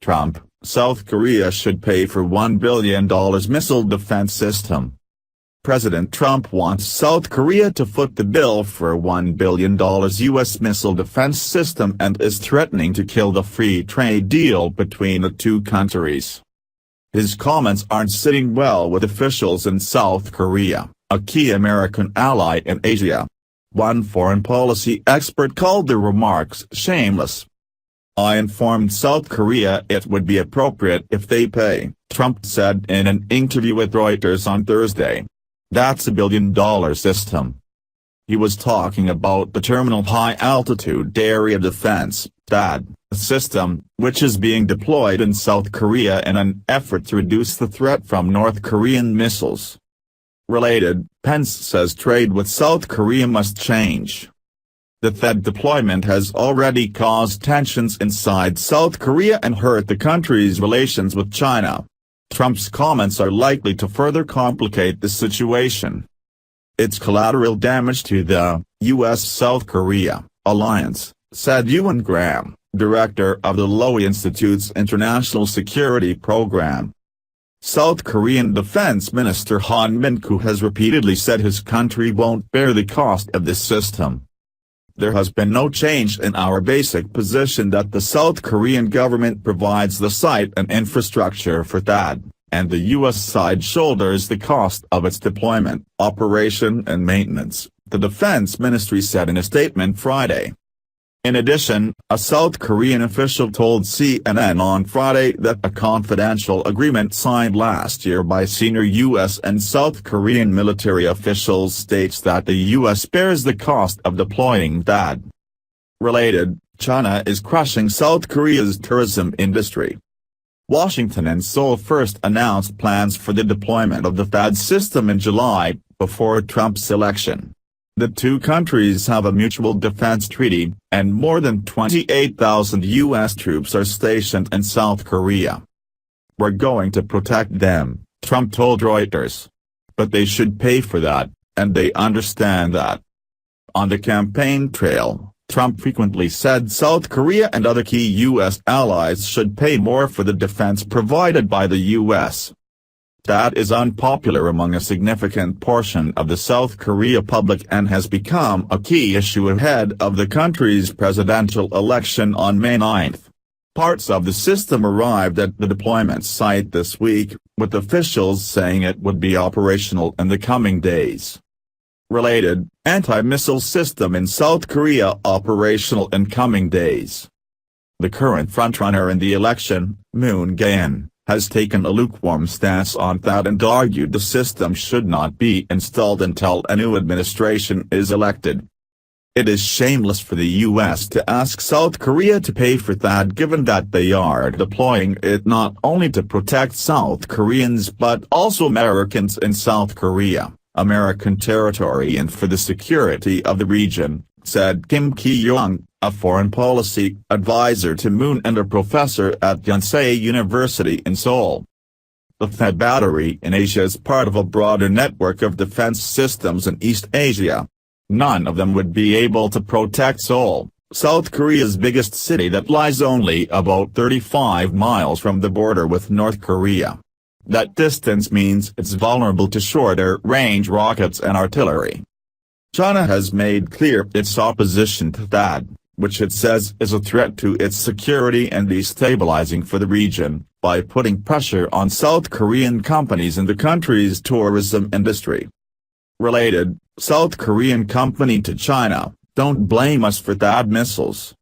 Trump, South Korea should pay for $1 billion missile defense system. President Trump wants South Korea to foot the bill for a $1 billion U.S. missile defense system and is threatening to kill the free trade deal between the two countries. His comments aren't sitting well with officials in South Korea, a key American ally in Asia. One foreign policy expert called the remarks shameless. "I informed South Korea it would be appropriate if they pay," Trump said in an interview with Reuters on Thursday. "That's a billion-dollar system." He was talking about the Terminal High Altitude Area Defense (THAAD) system, which is being deployed in South Korea in an effort to reduce the threat from North Korean missiles. Related, Pence says trade with South Korea must change. The THAAD deployment has already caused tensions inside South Korea and hurt the country's relations with China. Trump's comments are likely to further complicate the situation. "It's collateral damage to the U.S.-South Korea alliance," said Ewan Graham, director of the Lowy Institute's International Security Program. South Korean Defense Minister Han Min-koo has repeatedly said his country won't bear the cost of this system. "There has been no change in our basic position that the South Korean government provides the site and infrastructure for THAAD, and the U.S. side shoulders the cost of its deployment, operation and maintenance," the Defense Ministry said in a statement Friday. In addition, a South Korean official told CNN on Friday that a confidential agreement signed last year by senior U.S. and South Korean military officials states that the U.S. bears the cost of deploying THAAD. Related, China is crushing South Korea's tourism industry. Washington and Seoul first announced plans for the deployment of the THAAD system in July, before Trump's election. The two countries have a mutual defense treaty, and more than 28,000 U.S. troops are stationed in South Korea. "We're going to protect them," Trump told Reuters. "But they should pay for that, and they understand that." On the campaign trail, Trump frequently said South Korea and other key U.S. allies should pay more for the defense provided by the U.S. That is unpopular among a significant portion of the South Korea public and has become a key issue ahead of the country's presidential election on May 9. Parts of the system arrived at the deployment site this week, with officials saying it would be operational in the coming days. Related, anti-missile system in South Korea operational in coming days. The current frontrunner in the election, Moon Jae-in, has taken a lukewarm stance on THAAD and argued the system should not be installed until a new administration is elected. "It is shameless for the U.S. to ask South Korea to pay for THAAD given that they are deploying it not only to protect South Koreans but also Americans in South Korea, American territory and for the security of the region," said Kim Ki-young, a foreign policy advisor to Moon and a professor at Yonsei University in Seoul. The THAAD battery in Asia is part of a broader network of defense systems in East Asia. None of them would be able to protect Seoul, South Korea's biggest city that lies only about 35 miles from the border with North Korea. That distance means it's vulnerable to shorter-range rockets and artillery. China has made clear its opposition to THAAD, which it says is a threat to its security and destabilizing for the region, by putting pressure on South Korean companies in the country's tourism industry. Related, South Korean company to China, "Don't blame us for THAAD missiles."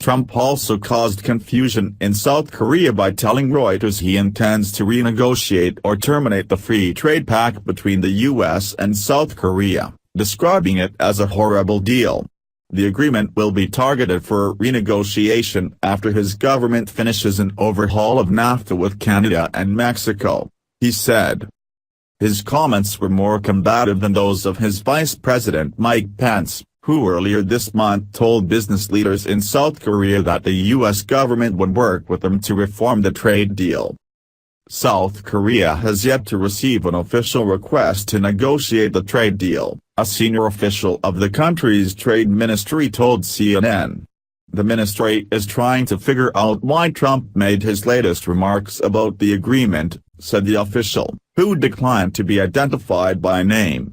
Trump also caused confusion in South Korea by telling Reuters he intends to renegotiate or terminate the free trade pact between the U.S. and South Korea, describing it as a horrible deal. The agreement will be targeted for renegotiation after his government finishes an overhaul of NAFTA with Canada and Mexico, he said. His comments were more combative than those of his Vice President Mike Pence, who earlier this month told business leaders in South Korea that the U.S. government would work with them to reform the trade deal. South Korea has yet to receive an official request to negotiate the trade deal, a senior official of the country's trade ministry told CNN. The ministry is trying to figure out why Trump made his latest remarks about the agreement, said the official, who declined to be identified by name.